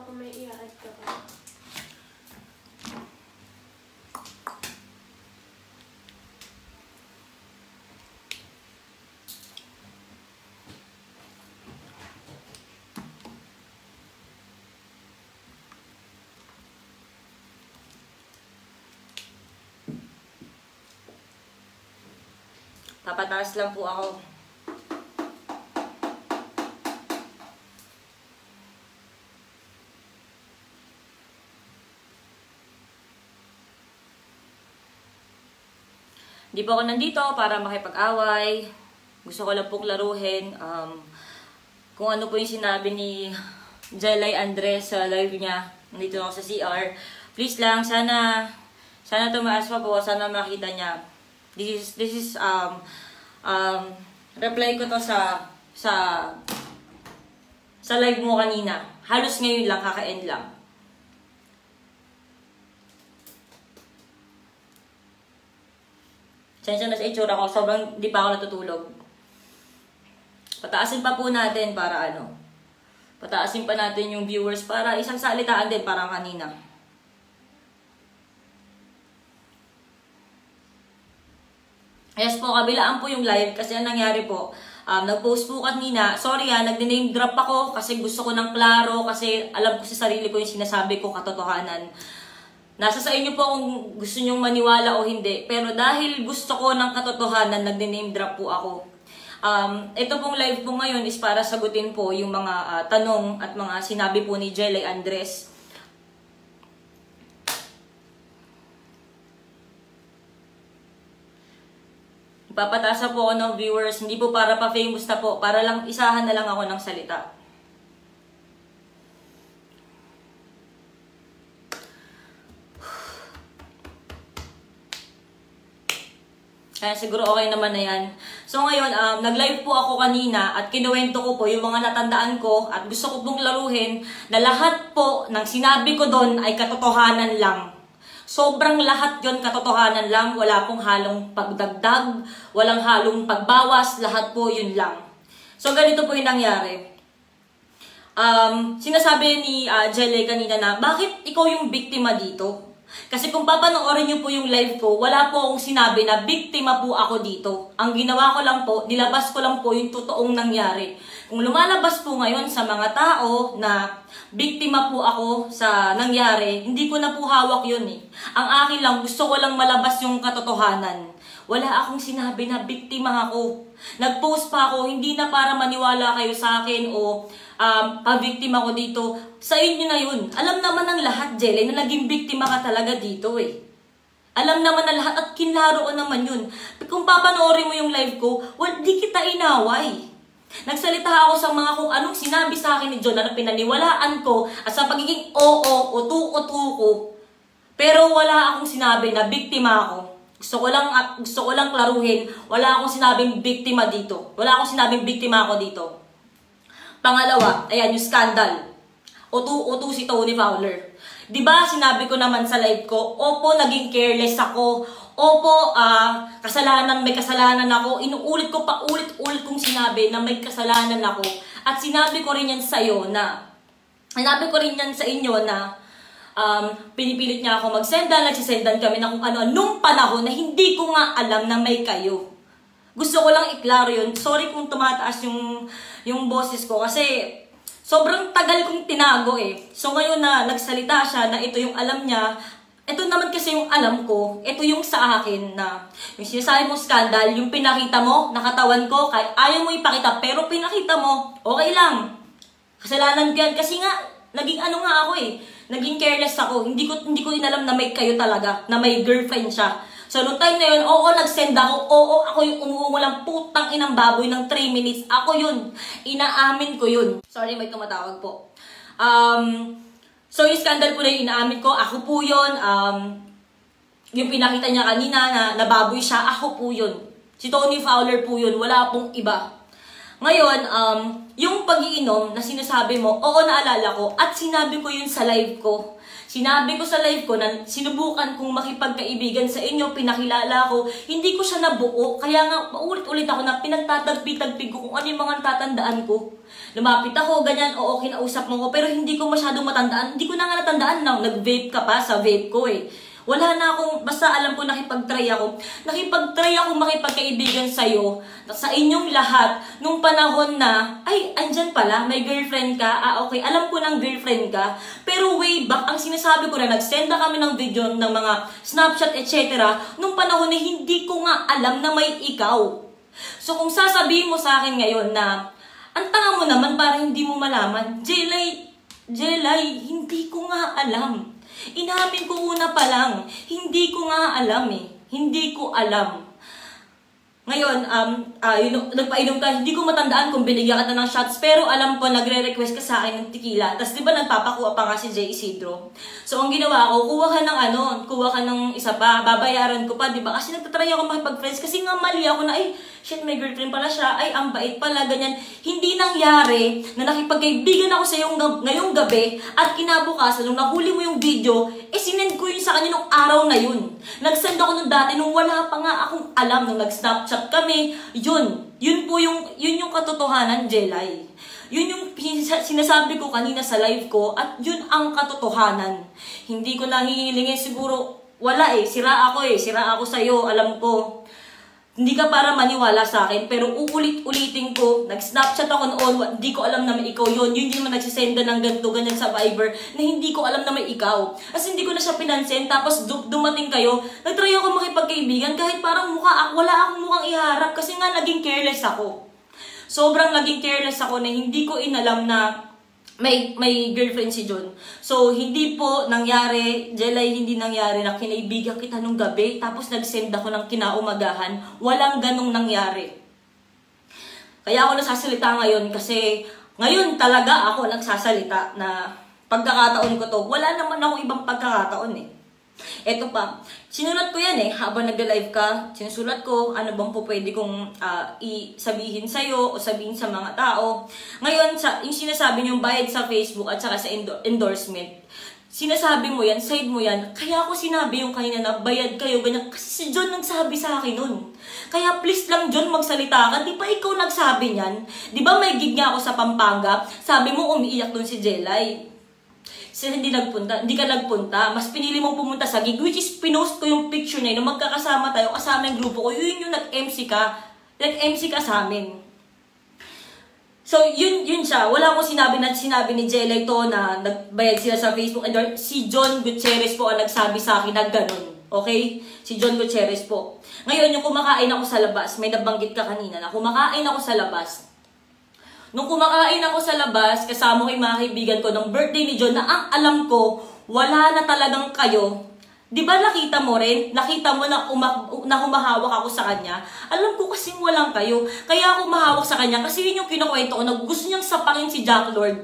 kung may i-add ka pa. Papataas lang po ako. Hindi po ako nandito para makipag-away. Gusto ko lang pong laruhin. Kung ano po yung sinabi ni Jelay Andres sa live niya. Nandito ako sa CR. Please lang, sana tumaas pa po. Sana makita niya. This is reply ko to sa live mo kanina. Halos ngayon lang, kaka-end lang. Sensya na sa itsura ko, sobrang di pa ako natutulog. Pataasin pa po natin para ano. Pataasin pa natin yung viewers para isang salitaan din parang kanina. Yes po, kabilaan po yung live kasi ang nangyari po, nag-post po kanina, sorry nag-name drop ako kasi gusto ko ng klaro kasi alam ko sa sarili ko yung sinasabi ko katotohanan. Nasa sa inyo po kung gusto nyong maniwala o hindi, pero dahil gusto ko ng katotohanan, nag-name drop po ako. Ito pong live po ngayon is para sagutin po yung mga tanong at mga sinabi po ni Jelay Andres. Papatasa po ako ng viewers, hindi po para pa-famous na po, para lang isahan na lang ako ng salita. Kaya siguro okay naman na yan. So ngayon, nag-live po ako kanina at kinuwento ko po yung mga natandaan ko at gusto ko pong laruhin na lahat po ng sinabi ko doon ay katotohanan lang. Sobrang lahat yon katotohanan lang, wala pong halong pagdagdag, walang halong pagbawas, lahat po yun lang. So ganito po yung nangyari. Sinasabi ni Jelay kanina na, bakit ikaw yung biktima dito? Kasi kung papanoorin niyo po yung live ko, wala po akong sinabi na biktima po ako dito. Ang ginawa ko lang po, nilabas ko lang po yung totoong nangyari. Kung lumalabas po ngayon sa mga tao na biktima po ako sa nangyari, hindi ko na po hawak yun eh. Ang akin lang, gusto ko lang malabas yung katotohanan. Wala akong sinabi na biktima ako. Nag-post pa ako, hindi na para maniwala kayo sa akin o pa-biktima ko dito. Sa inyo na yun. Alam naman ng lahat, Jelay, na naging biktima ka talaga dito eh. Alam naman na lahat at kinlaro ko naman yun. Kung papanoorin mo yung live ko, di kita inaway. Nagsalita ako sa mga kung anong sinabi sa akin ni John na pinaniwalaan ko at sa pagiging utu-utu ko. Pero wala akong sinabi na biktima ako. Gusto ko lang klaruhin, wala akong sinabing biktima dito. Wala akong sinabing biktima ako dito. Pangalawa, ayan yung scandal. Utu-utu si Tony Fowler. Diba sinabi ko naman sa live ko, opo, naging careless ako. Opo, may kasalanan ako. Inuulit ko pa, ulit-ulit kong sinabi na may kasalanan ako. At sinabi ko rin yan sa inyo na pinipilit niya ako magsendan, nagsisendan kami na kung ano, nung panahon na hindi ko nga alam na may kayo. Gusto ko lang iklaro yun. Sorry kung tumataas yung boses ko kasi sobrang tagal kong tinago eh. So ngayon na nagsalita siya na ito yung alam niya, ito naman kasi yung alam ko, ito yung sa akin na yung sinasabi mong scandal, yung pinakita mo, nakatawan ko, kahit ayaw mo ipakita, pero pinakita mo, okay lang. Kasalanan ko yan kasi nga, naging ano nga ako eh, naging careless ako, hindi ko inalam na may kayo talaga, na may girlfriend siya. So, noong time na yun, nag-send ako, ako yung umuungulang putang inang baboy ng 3 minutes, ako yun, inaamin ko yun. Sorry, may tumatawag po. So, yung scandal po na yung inaamin ko, ako po yun. Yung pinakita niya kanina na nababoy siya, ako po yun. Si Tony Fowler po yun, wala pong iba. Ngayon, yung pag-iinom na sinasabi mo, naalala ko, at sinabi ko yun sa live ko. Sinabi ko sa live ko na sinubukan kong makipagkaibigan sa inyo, pinakilala ko, hindi ko siya nabuo, kaya nga paulit-ulit ako na pinagtatagpi-tagpig ko kung ano yung mga natatandaan ko. lumapit ako, ganyan, oo, kinausap mo ko, pero hindi ko masyadong matandaan. Hindi ko na nga natandaan na nag-vape ka pa sa vape ko eh. Wala na akong, basta alam ko nakipag-try ako. Nakipag-try ako makipagkaibigan sa'yo, sa inyong lahat, nung panahon na, ay, andyan pala, may girlfriend ka, okay, alam ko ng girlfriend ka. Pero way back, ang sinasabi ko na, nagsend na kami ng video ng mga Snapchat, etc. Nung panahon na hindi ko nga alam na may ikaw. So kung sasabihin mo sa akin ngayon na, ang tanga mo naman para hindi mo malaman, Jelay, hindi ko nga alam. Inamin ko una pa lang, hindi ko nga alam eh. Hindi ko alam. Ngayon, nagpainom ka, hindi ko matandaan kung binigyan ka na ng shots, pero alam ko, nagre-request ka sa akin ng tequila. Tapos di ba nagpapakuha pa nga si J. Isidro? So ang ginawa ko, kuha ka ng isa pa, babayaran ko pa, di ba? Kasi nagtatry ako makipag-friends, kasi nga mali ako na, ay, shit, may girlfriend pala siya, ay, ang bait pala, ganyan. Hindi nangyari na nakipagkaibigan ako sa ngayong gabi, at kinabukasan, nung nahuli mo yung video, sinend ko yun sa kanya nung araw na yun. Nag-send ako nung dati, nung wala pa nga akong alam, nung nag-snapchat kami, yun yung katotohanan, Jelay. Yun yung sinasabi ko kanina sa live ko, at yun ang katotohanan. Hindi ko nahihilingin siguro, wala sira ako sa'yo, alam ko. Hindi ka para maniwala sa akin, pero uulit-ulitin ko, nag-snapchat ako noon, hindi ko alam na may ikaw yun. Yun yung nagsisenda ng ganito, ganyan sa Viber, na hindi ko alam na may ikaw. Kasi hindi ko na siya pinansin, tapos dumating kayo, nagtry ako makipagkaibigan, kahit parang wala akong mukhang iharap, kasi nga naging careless ako. Sobrang naging careless ako na hindi ko inalam na may girlfriend si John. So, hindi po nangyari, Jelay, hindi nangyari na kinaibigan kita nung gabi, tapos nag-send ako ng kinaumagahan. Walang ganong nangyari. Kaya ako nasasalita ngayon kasi ngayon talaga ako nagsasalita na pagkakataon ko to. Wala naman ako ibang pagkakataon eh. Eto pa, sinulat ko yan habang nag-live ka, sinusulat ko ano bang po pwede kong sabihin sa'yo o sabihin sa mga tao. Ngayon, yung sinasabi niyong bayad sa Facebook at saka sa endorsement, sinasabi mo yan, side mo yan, kaya ako sinabi yung kanina na bayad kayo, ganyan, kasi si John nagsabi sa akin nun. Kaya please lang John, magsalita ka, di ba ikaw nagsabi niyan? Di ba may gig nga ako sa Pampanga, sabi mo umiiyak dun si Jelay. Kasi hindi ka nagpunta, mas pinili mong pumunta sa gig, which is pinost ko yung picture na yun, magkakasama tayo, kasama yung grupo ko, yun yung nag-MC ka sa amin. So, yun siya, wala akong sinabi ni Jelay to na nagbayad sila sa Facebook, and si John Gutierrez po ang nagsabi sa akin na ganun, okay? Si John Gutierrez po. Ngayon, yung kumakain ako sa labas, may nabanggit ka kanina na kumakain ako sa labas. Nung kumakain ako sa labas, kasama ko yung mga kaibigan ko ng birthday ni John na ang alam ko, wala na talagang kayo. Di ba nakita mo rin? Nakita mo na humahawak ako sa kanya? Alam ko kasing walang kayo. Kaya ako mahawak sa kanya kasi yun yung kinukwento ko na gusto niyang sapakin si Jack Lord.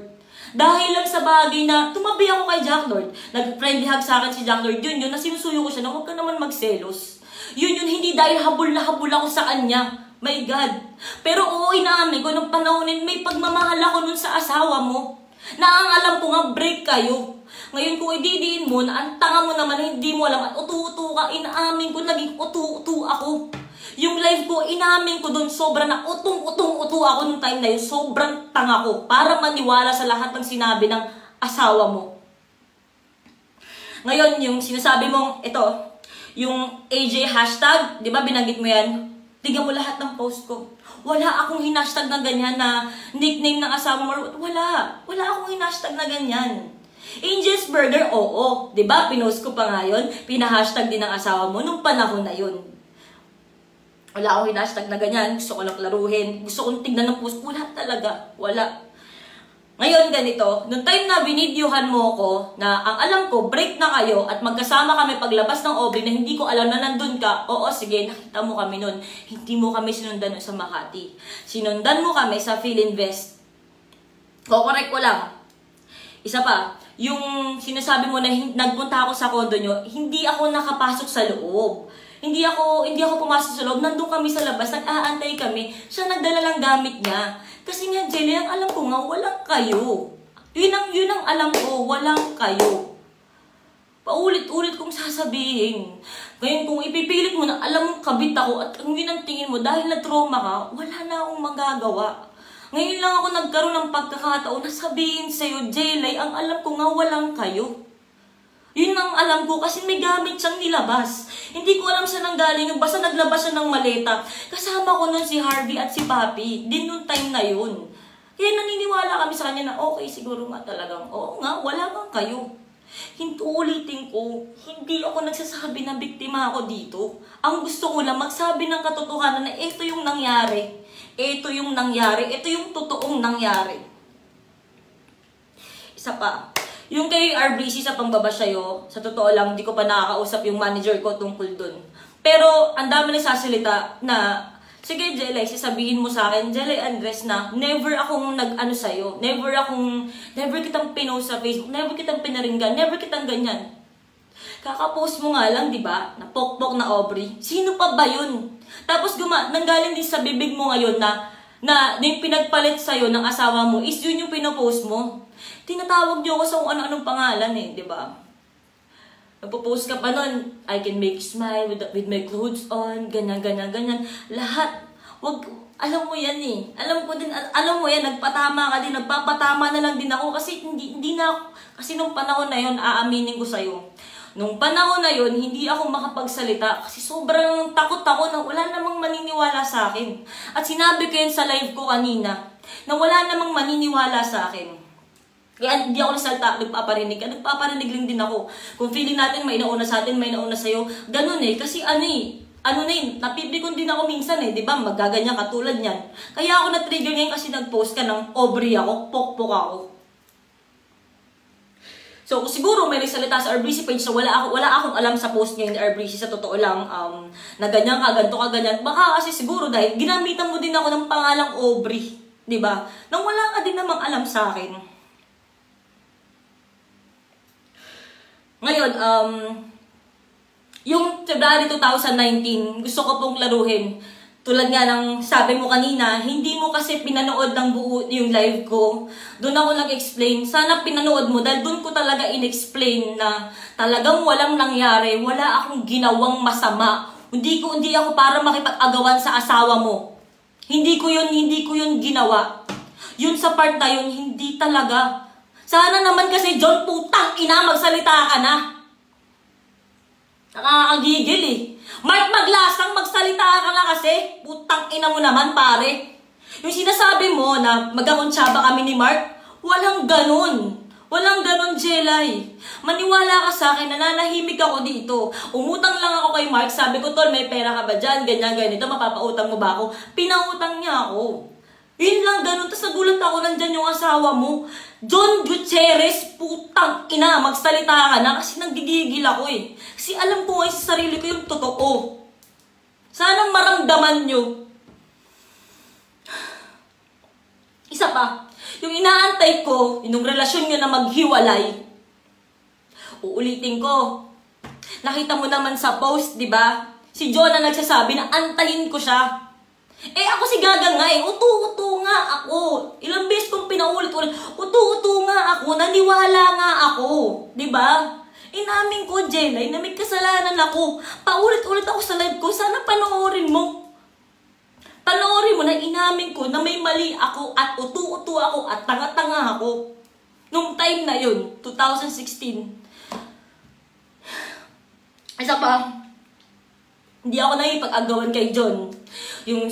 Dahil lang sa bagay na tumabi ako kay Jack Lord. Nag-friendly hug sa akin si Jack Lord. Yun na sinusuyo ko siya na huwag ka naman magselos. Yun hindi dahil habol na habol ako sa kanya. My God. Pero oo, inaamin ko, nung panahonin, may pagmamahal ako nun sa asawa mo. Na ang alam ko nga, break kayo. Ngayon kung ididiin mo, na ang tanga mo naman, hindi mo alam, at utu-utu ka, inaamin ko, naging utu-utu ako. Yung life ko, inaamin ko dun, sobra na utong-utu ako nung time na yun, sobrang tanga ko, para maniwala sa lahat ng sinabi ng asawa mo. Ngayon, yung sinasabi mong, ito, yung AJ hashtag, di ba binanggit mo yan? Tingnan mo lahat ng post ko. Wala akong hinashtag na ganyan na nickname ng asawa mo. Wala akong hinashtag na ganyan. Angel's Burger, oo. Diba? Pinost ko pa nga yun. Pinahashtag din ng asawa mo nung panahon na yun. Wala akong hinashtag na ganyan. Gusto ko lang klaruhin. Gusto kong tignan ng post. Wala talaga. Wala. Ngayon, ganito, nung time na binidyohan mo ko, na ang alam ko, break na kayo, at magkasama kami paglabas ng Aubrey na hindi ko alam na nandun ka, oo, sige, nakita mo kami nun. Hindi mo kami sinundan sa Makati. Sinundan mo kami sa Philinvest. Correct ko lang. Isa pa, yung sinasabi mo na nagpunta ako sa condo nyo, hindi ako nakapasok sa loob. Hindi ako pumasok sa loob, nandun kami sa labas, nag-aantay kami, siya nagdala lang gamit niya. Kasi nga, Jelly, ang alam ko nga, walang kayo. Yun ang alam ko, walang kayo. Paulit-ulit kong sasabihin. Ngayon, kung ipipilit mo na alam mong kabit ako at ang yun ang tingin mo, dahil na-trauma ka, wala na akong magagawa. Ngayon lang ako nagkaroon ng pagkakataon na sabihin sa'yo, Jelay, ang alam ko nga walang kayo. Yun ang alam ko kasi may gamit siyang nilabas. Hindi ko alam saan nanggaling yung basta naglabas siya ng maleta. Kasama ko nun si Harvey at si Papi. Din nung time na yun. Kaya naniniwala kami sa kanya na okay, siguro nga talagang, oo nga, wala nga kayo. Ulitin ko, hindi ako nagsasabi na biktima ako dito. Ang gusto ko lang magsabi ng katotohanan na ito yung nangyari. Ito yung nangyari. Ito yung totoong nangyari. Isa pa. Yung kay RBC sa pangbabash sa'yo, sa totoo lang, hindi ko pa nakakausap yung manager ko tungkol dun. Pero, ang dami nagsasalita na, sige, Jelay, sasabihin mo sa akin, Jelay Andres na, never akong nag-ano sa'yo, never kitang pinost sa Facebook, never kitang pinaringgan, never kitang ganyan. Kakapost mo nga lang, di ba, na pokpok na Aubrey. Sino pa ba yun? Tapos, nanggaling din sa bibig mo ngayon na yung pinagpalit sa'yo ng asawa mo, is yun yung pinopost mo. Tinatawag niyo ako sa kung ano-anong pangalan eh, di ba? Nagpo-post ka pa nun, I can make you smile with my clothes on, ganyan. Lahat. Alam mo yan eh. Alam mo yan, nagpatama ka din, nagpapatama na lang din ako kasi hindi na ako, kasi nung panahon na yun, aaminin ko sa'yo. Nung panahon na yun, hindi ako makapagsalita kasi sobrang takot ako na wala namang maniniwala sa akin. At sinabi ko yun sa live ko kanina, na wala namang maniniwala sa akin. Kaya hindi ako nasalta, nagpaparinig ka. Nagpaparinig lang din ako. Kung feeling natin may nauna sa atin, may nauna sa'yo, ganun eh. Kasi napipikon din ako minsan eh. Diba? Magaganyan katulad niyan. Kaya ako na-trigger ngayon kasi nag-post ka ng Aubrey ako, pokpok ako. So, siguro may nagsalita sa RBC page na wala akong alam sa post ngayon ni RBC sa totoo lang na ganyan ka, ganito ka, ganyan. Baka kasi siguro dahil ginamitan mo din ako ng pangalang Aubrey. Diba? Nang wala ka din namang alam sa akin. Ngayon, yung February 2019, gusto ko pong laruhin. Tulad nga ng sabi mo kanina, hindi mo kasi pinanood ng buo yung live ko. Doon ako nag-explain. Sana pinanood mo dahil doon ko talaga in-explain na talagang walang nangyari. Wala akong ginawang masama. Hindi ako para makipag-agawan sa asawa mo. Hindi ko yun ginawa. Yun sa part na yun, hindi talaga. Sana naman kasi, John, putang ina, magsalita ka na. Nakakagigil eh. Mark, maglasang magsalita ka na kasi. Putang ina mo naman, pare. Yung sinasabi mo na magkakonsyaba kami ni Mark, walang ganun. Walang ganun, Jelay. Maniwala ka sa akin, nananahimik ako dito. Umutang lang ako kay Mark, sabi ko, tol, may pera ka ba dyan? Ganyan, ganito, mapapautang mo ba ako? Pinautang niya ako. Yun lang, ganun. Tapos nagulat ako, nandyan yung asawa mo. John Gutierrez, putang ina, magsalita ka na kasi nanggigigil ako eh. Kasi alam ko ngayon sa sarili ko yung totoo. Sanang maramdaman nyo. Isa pa, yung inaantay ko, yung relasyon nyo na maghiwalay. Uulitin ko. Nakita mo naman sa post, di ba? Si John na nagsasabi na antayin ko siya. Ako si Gaga nga eh. Utu-utu nga ako. Ilang beses kong pinaulit-ulit. Utu-utu nga ako. Naniwala nga ako. Diba? Inamin ko, Jelay, na may kasalanan ako. Paulit-ulit ako sa live ko. Sana panoorin mo. Panoorin mo na inamin ko na may mali ako at utu-utu ako at tanga-tanga ako. Nung time na yun, 2016. Isa pa, hindi ako nakipag-agawan kay John. Yung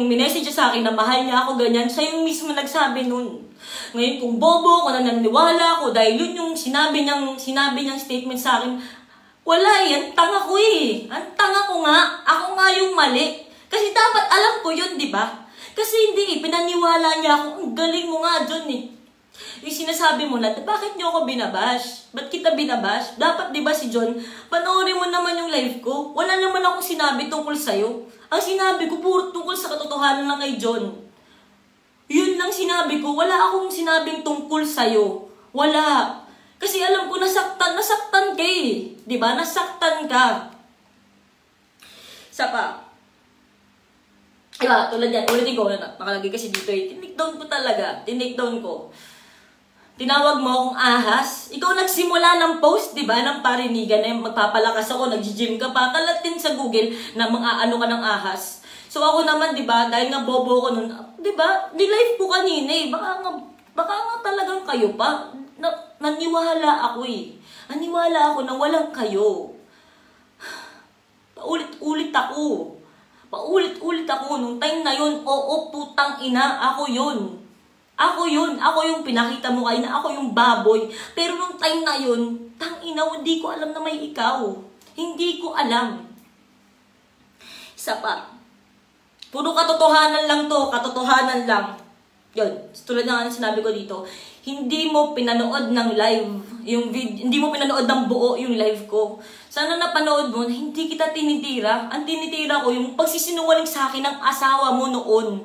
minessage siya sa akin na mahal niya ako, ganyan. Siya yung mismo nagsabi nun. Ngayon, kung bobo ko na naniniwala ko dahil yun yung sinabi niyang statement sa akin, wala yan, tanga ko eh. Ang tanga ko nga, ako nga yung mali. Kasi dapat alam ko yun, di ba? Kasi hindi, pinaniwala niya ako, ang galing mo nga, John eh. Yung sinasabi mo na, bakit niyo ako binabash? Ba't kita binabash? Dapat, di ba si John, panoorin mo naman yung live ko. Wala naman akong sinabi tungkol sa'yo. Ang sinabi ko, puro tungkol sa katotohanan lang kay John. Yun lang sinabi ko. Wala akong sinabing tungkol sa'yo. Wala. Kasi alam ko, nasaktan ka eh. Di ba? Nasaktan ka. Isa pa. Diba, tulad yan. Ulitin ko, nakalagay kasi dito eh. Tinake down ko talaga. Tinake down ko. Tinawag mo akong ahas. Ikaw nagsimula ng post, di ba, ng parinigan na magpapalakas ako, nag-gym ka pa. Kalatin sa Google na mga ano ka ng ahas. So ako naman, di ba, dahil nga bobo ko nun, di ba, nilive ko kanina eh. Baka nga talagang kayo pa. Naniwala ako eh. Naniwala ako na walang kayo. Paulit-ulit ako. Paulit-ulit ako. Nung time na yun, oo, putang ina, ako yun. Ako yun. Ako yung pinakita mo kayo na ako yung baboy. Pero nung time na yun, tang ina, hindi ko alam na may ikaw. Hindi ko alam. Isa pa. Puro katotohanan lang to. Katotohanan lang. Yun. Tulad na nga sinabi ko dito. Hindi mo pinanood ng live yung video, hindi mo pinanood ng buo yung live ko. Sana napanood mo, hindi kita tinitira. Ang tinitira ko yung pagsisinungaling sa akin ng asawa mo noon.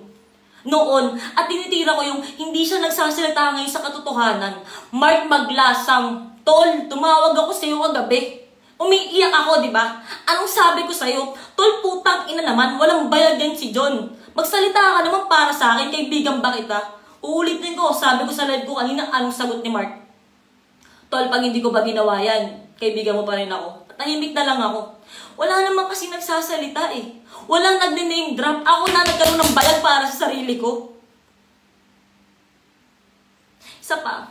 At tinitira ko yung hindi siya nagsasalita ngayon sa katotohanan. Mark Maglasang, tol, tumawag ako sa iyo kagabi. Umiiyak ako, di ba? Anong sabi ko sa'yo? Tol, putang ina naman, walang bayad yan si John. Magsalita ka naman para sa akin, kaibigan ba kita? Uulitin ko, sabi ko sa live ko kanina, anong sagot ni Mark? Tol, pag hindi ko ba ginawa yan, kaibigan mo pa rin ako. Tahimik na lang ako. Wala naman kasi nagsasalita eh. Walang nagne-name drop. Ako na nagkaroon ng bayad para sa sarili ko. Isa pa,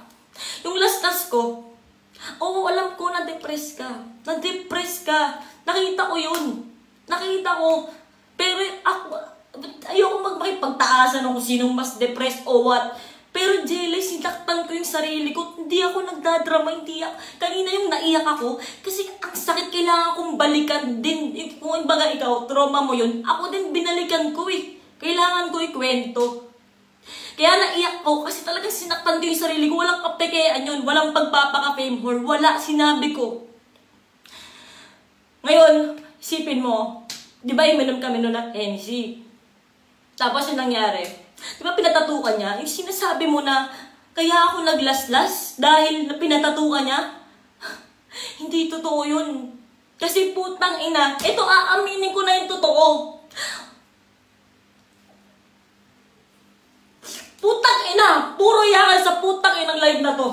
yung last ko, oo, alam ko na-depress ka. Na-depress ka. Nakita ko yun. Nakita ko. Pero ako, ayoko makipagtaasan kung sinong mas depressed o what. Pero Jelay, sinaktan ko yung sarili ko. Hindi ako nagdadrama, hindi ako. Kanina yung naiyak ako. Kasi ang sakit, kailangan kong balikan din. Kung baga ikaw, trauma mo yun. Ako din binalikan ko eh. Kailangan ko ikwento. Kaya naiyak ko kasi talagang sinaktan ko yung sarili ko. Walang kapekean yun. Walang pagpapaka-fame whore. Wala, sinabi ko. Ngayon, isipin mo, di ba iminom kami nun ng NC? Tapos yung nangyari, di ba pinatatukan niya? Yung sinasabi mo na, kaya ako naglaslas dahil pinatatukan niya? Hindi totoo yun. Kasi putang ina, ito aaminin ko na yung totoo. Putang ina, puro yakan sa putang inang live na to.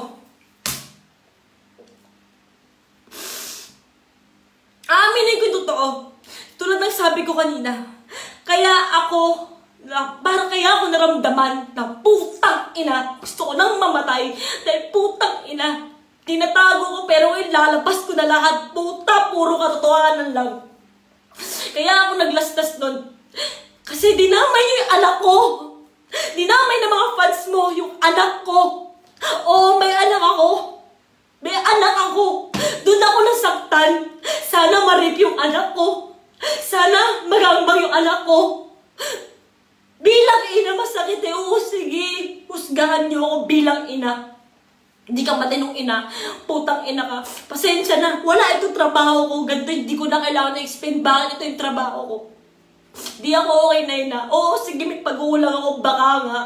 Aaminin ko yung totoo. Tulad ng sabi ko kanina, parang kaya ako naramdaman na putang ina, gusto ko nang mamatay. Dahil putang ina, tinatago ko pero ilalabas ko na lahat. Puta, puro katotohanan lang. Kaya ako naglastas nun. Kasi dinamay niyo yung anak ko. Dinamay ng mga fans mo yung anak ko. Oo, may anak ako. May anak ako. Doon ako nasaktan. Sana ma-rape yung anak ko. Sana magambang yung anak ko. Bilang ina, masakit eh. Oo, sige. Husgahan niyo ako bilang ina. Hindi ka matinong ina. Putang ina ka. Pasensya na. Wala itong trabaho ko. Ganito, hindi ko na kailangan na-explain bakit ito yung trabaho ko. Di ako okay na ina. Oo, sige, may pag-uulang ako. Baka nga.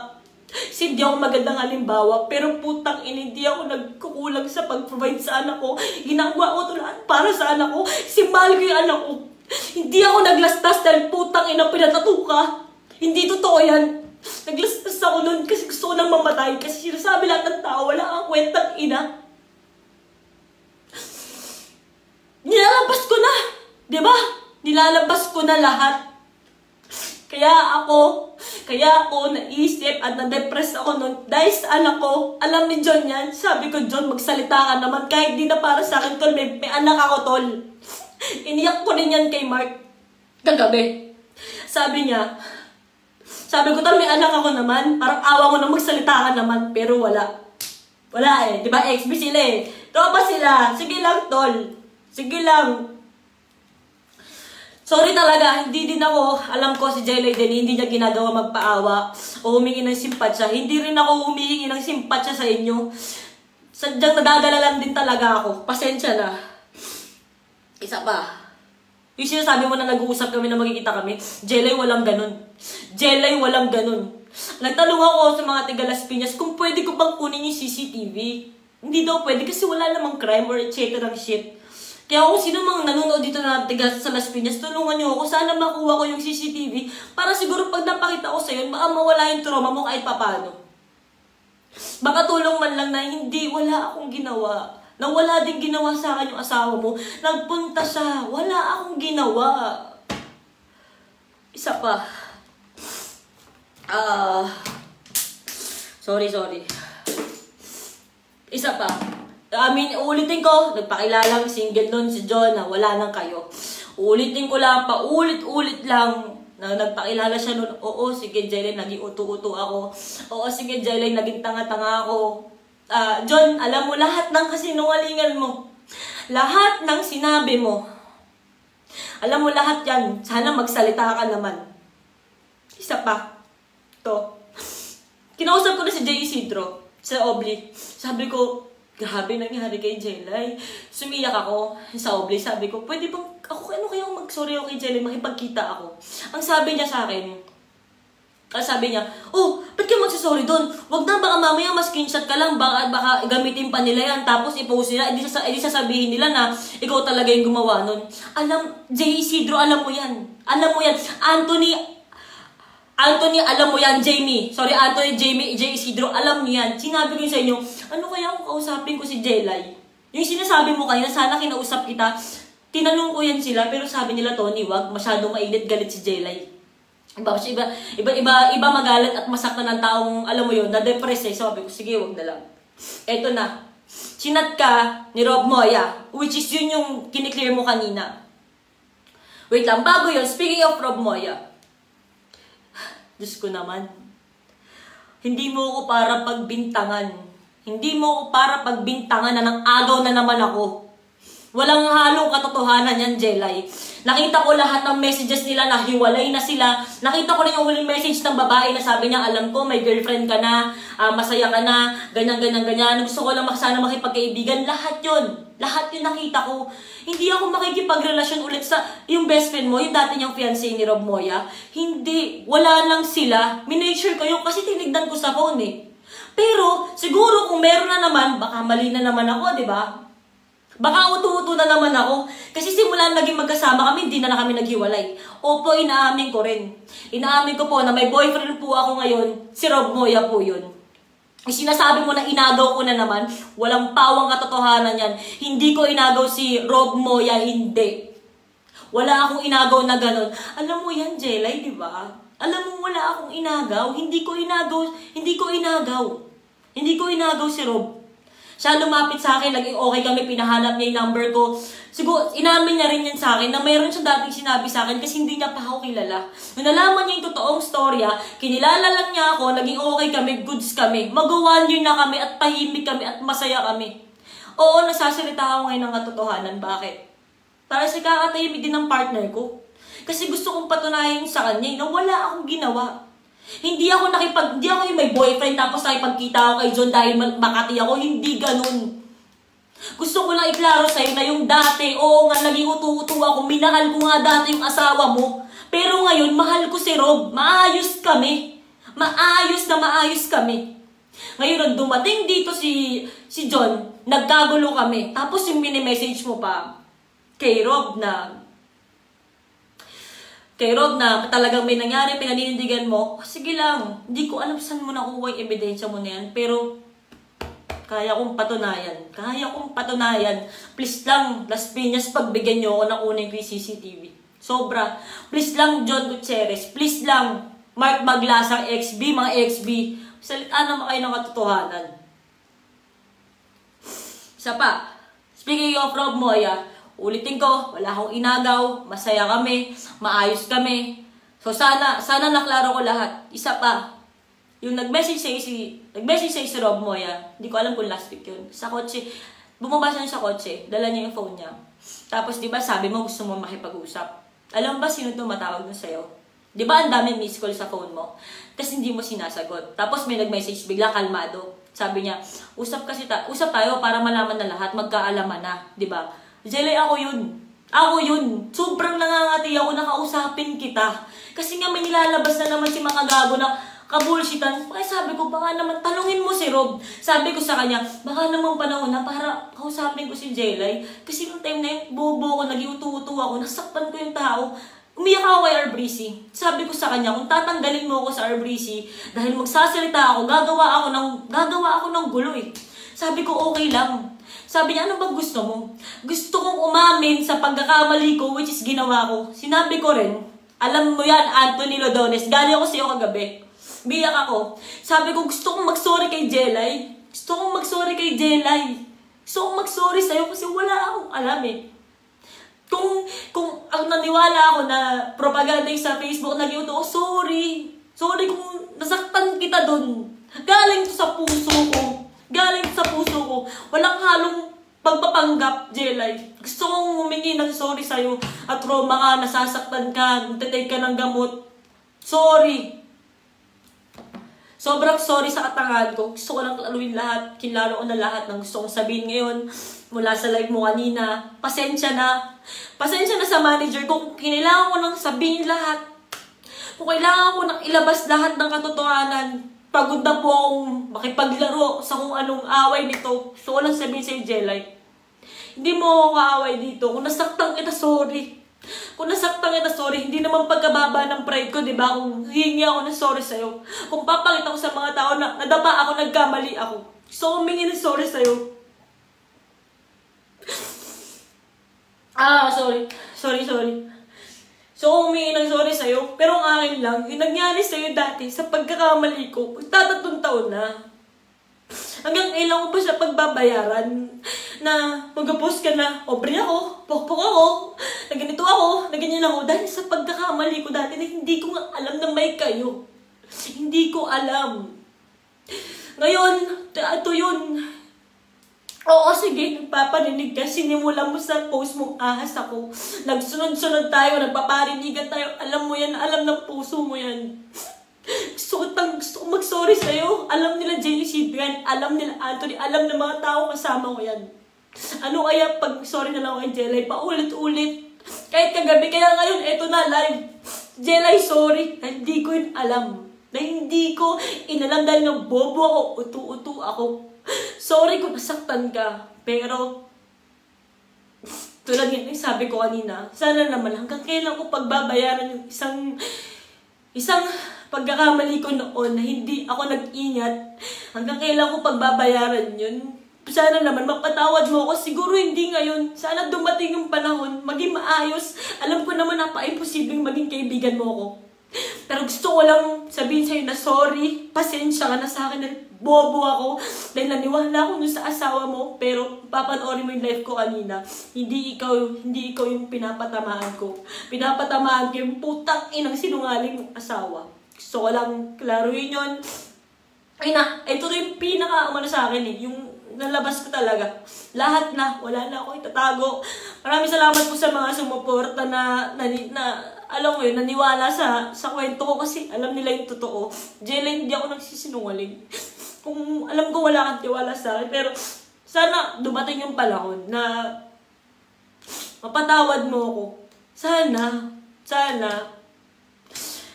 Kasi hindi ako magandang halimbawa. Pero putang ina, hindi ako nagkukulang sa pag-provide sa anak ko. Ginagawa ko ito lahat para sa anak ko. Kasi mahal ko yung anak ko. Hindi ako naglastas dahil putang ina pinatato ka. Hindi totoo yan. Naglastas ako nun kasi gusto ko nang mamatay. Kasi sinasabi lahat ng tao, wala kang kwentang ina. Nilalabas ko na. Diba? Nilalabas ko na lahat. Kaya ako naisip at na-depress ako nun dahil sa anak ko. Alam ni John yan. Sabi ko, John, magsalita ka naman. Kahit di na para sa akin, tol. May anak ako, tol. Iniyak ko rin yan kay Mark kagabi. Sabi ko, tol, may anak ako naman. Parang awa mo na magsalita ka naman. Pero wala. Wala eh. Di ba, XB sila eh. Tropa sila. Sige lang, tol. Sige lang. Sorry talaga, hindi din ako, alam ko si Jelay din, hindi niya ginagawa magpaawa o humingi ng simpatsya. Hindi rin ako humingi ng simpatsya sa inyo. Sadyang nadadala lang din talaga ako. Pasensya na. Isa pa. Yung sinasabi mo na nag-uusap kami na magkikita kami, Jelay walang ganun. Jelay walang ganun. Nagtanong ako sa mga taga Las Piñas kung pwede ko bang kunin yung CCTV. Hindi daw pwede kasi wala namang crime or etc. shit. Kaya kung sino mang nanonood dito na taga sa Las Piñas, tulungan niyo ako. Sana makuha ko yung CCTV para siguro pag napakita ko sa'yo, baka mawala yung trauma mo kahit papano. Baka tulong man lang na hindi, wala akong ginawa. Na wala din ginawa sa akin yung asawa mo. Nagpunta siya, wala akong ginawa. Isa pa. Sorry. Isa pa. Uulitin ko, nagpakilalang single nun si John na wala nang kayo. Uulitin ko lang, paulit-ulit lang na nagpakilala siya nun. Oo, sige Jelay, naging utu-utu ako. Oo, sige Jelay, naging tanga-tanga ako. John, alam mo, lahat ng kasinungalingan mo, lahat ng sinabi mo, alam mo lahat yan, sana magsalita ka naman. Isa pa, to. Kinausap ko na si Jay Isidro sa Obli. Sabi ko, grabe nangyari kay Jelay. Sumiyak ako sa Obli. Sabi ko, pwede bang ano kayang mag-sorry ako kay Jelay, makipagkita ako. Ang sabi niya sa akin, sabi niya, oh, ba't ka magsasorry doon? Wag na, baka mamaya ma-screenshot ka lang, baka gamitin pa nila yan, tapos i-post nila, edi sasabihin nila na ikaw talaga yung gumawa nun. Jay Isidro, alam mo yan. Alam mo yan. Anthony, alam mo yan, Jamie, Jay Isidro, alam niyo yan. Sinabi ko yun sa inyo, ano kaya kung kausapin ko si Jelay? Yung sinasabi mo kanina, sana kinausap kita. Tinanong ko yan sila, pero sabi nila, Tony, wag, masyadong mainit galit si Jelay. Iba magalit at masaktan ng taong, alam mo yun, na-depress eh. Sabi ko, sige, wag na lang. Eto na. Sinat ka ni Rob Moya, which is yun yung kiniklear mo kanina. Wait lang, bago yun, speaking of Rob Moya, Diyos ko naman, hindi mo ako para pagbintangan. Hindi mo ako para pagbintangan na ng agaw na naman ako. Walang halong katotohanan yan, Jelay. Nakita ko lahat ng messages nila na hiwalay na sila. Nakita ko rin yung huling message ng babae na sabi niya, alam ko, may girlfriend ka na, masaya ka na, ganyan. Gusto ko lang sana makipagkaibigan. Lahat yun nakita ko. Hindi ako makikipagrelasyon ulit sa yung best friend mo, yung dati niyang fiancé ni Rob Moya. Hindi. Wala lang sila. Minake ko yun kasi tinignan ko sa phone eh. Pero, siguro kung meron na naman, baka mali na naman ako, di ba? Baka utu-utu na naman ako. Kasi simula naging magkasama kami, hindi na kami naghiwalay. Opo, inaamin ko rin. Inaamin ko po na may boyfriend po ako ngayon. Si Rob Moya po yun. Sinasabi mo na inagaw ko na naman. Walang pawang katotohanan yan. Hindi ko inagaw si Rob Moya, hindi. Wala akong inagaw na ganun. Alam mo yan, Jelay, di ba? Alam mo, wala akong inagaw. Hindi ko inagaw si Rob. Siya lumapit sa akin, naging okay kami, pinahanap niya yung number ko. Siguro, inamin niya rin yan sa akin na mayroon siya dating sinabi sa akin kasi hindi niya pa ako kilala. Nung nalaman niya yung totoong storya, kinilala lang niya ako, naging okay kami, goods kami. Mag-1 year na kami at tahimik kami at masaya kami. Oo, nasasalita ako ngayon ng katotohanan. Bakit? Para sa kakatahimik din ng partner ko. Kasi gusto kong patunayan sa kanya na wala akong ginawa. Hindi ako yung may boyfriend tapos nakipagkita ako kay John dahil Makati ako. Hindi ganun. Gusto ko lang iklaro sa'yo na yung dati, oo nga, naging utu-utu ako. Minahal ko nga dati yung asawa mo. Pero ngayon, mahal ko si Rob. Maayos kami. Maayos kami. Ngayon, dumating dito si John, nagkagulo kami. Tapos yung mini-message mo pa kay Rob na talagang may nangyari, pinaninindigan mo, sige lang, hindi ko alam saan mo nakuha yung ebidensya mo na yan, pero kaya kong patunayan. Please lang, Las Piñas, pagbigyan nyo ako ng unang CCTV. Sobra. Please lang, John Gutierrez. Please lang, Mark Maglasang XB, mga XB. Salita naman kayo ng katotohanan. Isa pa, speaking of Rob Moya, ulitin ko, wala akong inagaw, masaya kami, maayos kami. So sana naklaro ko lahat. Isa pa, yung nag-message sa'yo si Rob Moya, hindi ko alam kung last week yun. Sa kotse, bumaba siya sa kotse, dala niya yung phone niya. Tapos di ba sabi mo gusto mo makipag-usap. Alam ba sino tumatawag na sa'yo? Di ba ang dami miss call sa phone mo? Tapos hindi mo sinasagot. Tapos may nag-message, bigla kalmado. Sabi niya, usap tayo para malaman na lahat, magkaalaman na. Di ba? Jelay, ako yun. Sobrang nangangati ako na kausapin kita. Kasi nga may nilalabas na naman si mga gago na kabulshitan. Kaya sabi ko, baka naman talungin mo si Rob. Sabi ko sa kanya, baka naman panahon na para kausapin ko si Jelay. Kasi nung time na yun, bobo ko, nag-iutu-utu ako, nasaktan ko yung tao. Umiyak ako kay Arbreezy. Sabi ko sa kanya, kung tatanggalin mo ako sa Arbreezy, dahil magsasalita ako, gagawa ako ng gulo eh. Sabi ko, okay lang. Sabi niya, ano bang gusto mo? Gusto kong umamin sa pagkakamali ko, which is ginawa ko. Sinabi ko rin, alam mo yan, Anthony Lodones, galing ako sa iyo kagabi. Biyak ako. Sabi ko, gusto kong mag-sorry kay Jelay. Gusto kong mag-sorry kay Jelay. Gusto kong mag-sorry sa'yo kasi wala akong alam eh. Kung ang naniwala ako na propaganda yung sa Facebook, naging ito, sorry. Sorry kung nasaktan kita dun. Galing to sa puso ko. Galing sa puso ko. Walang halong pagpapanggap, Jelay. Gusto kong humingi ng sorry sa'yo. At trauma ka, nasasaktan ka, nagtitake ka ng gamot. Sorry. Sobrang sorry sa katangahan ko. Gusto ko lang laluin lahat. Kinlaro ko na lahat ng gusto kong sabihin ngayon. Mula sa live mo kanina. Pasensya na. Pasensya na sa manager ko. Kailangan ko nang sabihin lahat. Kung kailangan ko nang ilabas lahat ng katotohanan. Pagod na po akong makipaglaro sa kung anong away nito. Gusto ko lang sabihin sa'yo, Jelay. Hindi mo ako kaaway dito. Kung nasaktan kita, sorry. Kung nasaktan kita, sorry. Hindi naman pagkababa ng pride ko, di ba? Kung hihingi ako ng sorry sa'yo. Kung papakita ko sa mga tao na nadapa ako, nagkamali ako. Gusto ko humingi ng sorry sa'yo. Sorry. So, humingi ng sorry sa'yo. Pero ang akin lang, yung nangyari sa'yo dati sa pagkakamali ko, magtatatong taon na. Hanggang kailan ko pa siya pagbabayaran na mag-post ka na, obre ako, pokpok ako, na ganito ako, na ganyan ako. Dahil sa pagkakamali ko dati na hindi ko nga alam na may kayo. Hindi ko alam. Ngayon, ito yun. Oo, sige, nagpaparinig ka. Sinimula mo sa post mong ahas ako. Nagsunod-sunod tayo, nagpaparinigan tayo. Alam mo yan, alam ng puso mo yan. Gusto ko mag-sorry sa'yo. Alam nila Jenny Ciprian, alam nila Anthony, alam ng mga tao kasama ko yan. Ano kaya pag sorry na lang kay Jelay, paulit-ulit. Kahit kagabi, kaya ngayon, eto na, live. Jelay, sorry. Hindi ko yun alam. Na hindi ko inalam dahil na bobo ako, utu-utu ako. Sorry kung nasaktan ka. Pero, tulad yan, sabi ko kanina, sana naman hanggang kailan ko pagbabayaran yung isang pagkakamali ko noon na hindi ako nag-ingat, hanggang kailan ko pagbabayaran yun. Sana naman mapatawad mo ako. Siguro hindi ngayon. Sana dumating yung panahon, maging maayos. Alam ko naman napaka-imposibleng maging kaibigan mo ako. Pero gusto ko lang sabihin sa'yo na sorry. Pasensya ka na sa akin na bobo ako. Dahil naniwala ako nun sa asawa mo. Pero papanoorin mo yung live ko kanina. Hindi ikaw yung pinapatamaan ko. Pinapatamaan ko yung putang inang sinungaling mong asawa. Gusto ko lang klaruin yun. Ay na, ito yung pinaka-umano sa akin eh. Yung nalabas ko talaga. Lahat na. Wala na ako itatago. Maraming salamat po sa mga sumuporta na alam mo yun, naniwala sa kwento ko kasi alam nila yung totoo. Jelay, hindi ako nagsisinungaling. Kung alam ko wala kang tiwala sa akin. Pero sana dumating yung panahon na mapatawad mo ako. Sana.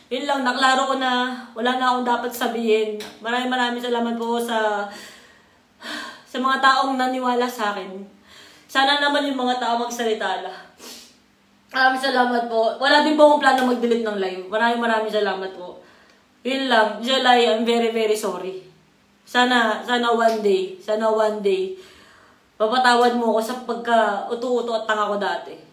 Yun lang, naklaro ko na wala na akong dapat sabihin. Maraming salamat po sa mga taong naniwala sa akin. Sana naman yung mga tao magsalita na. Maraming salamat po. Wala din po akong plano mag-delete ng live. Maraming salamat po. Yun lang. Jelay, I'm very, very sorry. Sana one day, papatawad mo ako sa pagka-uto-uto at tanga ko dati.